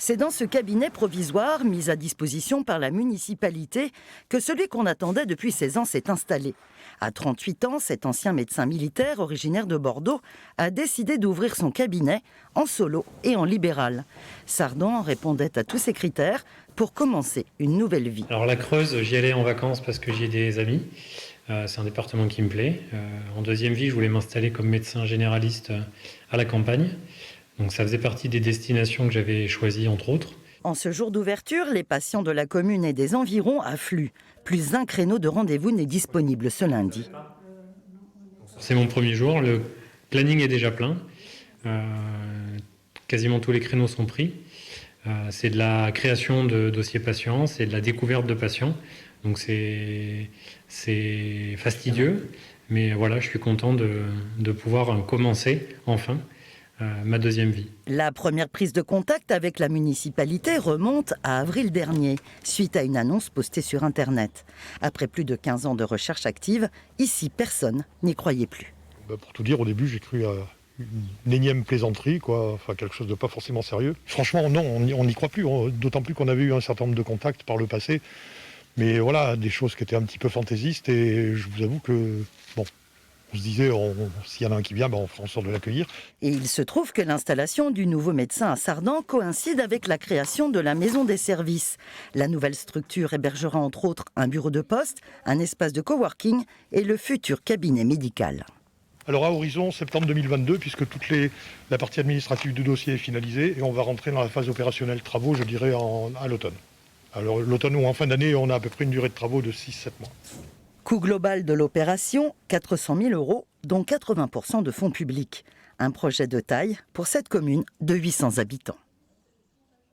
C'est dans ce cabinet provisoire, mis à disposition par la municipalité, que celui qu'on attendait depuis 16 ans s'est installé. À 38 ans, cet ancien médecin militaire, originaire de Bordeaux, a décidé d'ouvrir son cabinet en solo et en libéral. Sardan répondait à tous ces critères pour commencer une nouvelle vie. Alors la Creuse, j'y allais en vacances parce que j'y ai des amis. C'est un département qui me plaît. En deuxième vie, je voulais m'installer comme médecin généraliste à la campagne. Donc ça faisait partie des destinations que j'avais choisies, entre autres. En ce jour d'ouverture, les patients de la commune et des environs affluent. Plus un créneau de rendez-vous n'est disponible ce lundi. C'est mon premier jour, le planning est déjà plein. Quasiment tous les créneaux sont pris. C'est de la création de dossiers patients, c'est de la découverte de patients. Donc c'est fastidieux, mais voilà, je suis content de pouvoir commencer enfin ma deuxième vie. La première prise de contact avec la municipalité remonte à avril dernier, suite à une annonce postée sur Internet. Après plus de 15 ans de recherche active, ici personne n'y croyait plus. Pour tout dire, au début, j'ai cru à une énième plaisanterie, quoi. Enfin, quelque chose de pas forcément sérieux. Franchement, non, on n'y croit plus, d'autant plus qu'on avait eu un certain nombre de contacts par le passé. Mais voilà, des choses qui étaient un petit peu fantaisistes, et je vous avoue que, bon, on se disait, s'il y en a un qui vient, on fera en sorte de l'accueillir. Et il se trouve que l'installation du nouveau médecin à Sardan coïncide avec la création de la maison des services. La nouvelle structure hébergera entre autres un bureau de poste, un espace de coworking et le futur cabinet médical. Alors à horizon septembre 2022, puisque la partie administrative du dossier est finalisée, et on va rentrer dans la phase opérationnelle travaux, je dirais, à l'automne. Alors l'automne ou en fin d'année, on a à peu près une durée de travaux de 6-7 mois. Coût global de l'opération, 400 000 €, dont 80% de fonds publics. Un projet de taille pour cette commune de 800 habitants.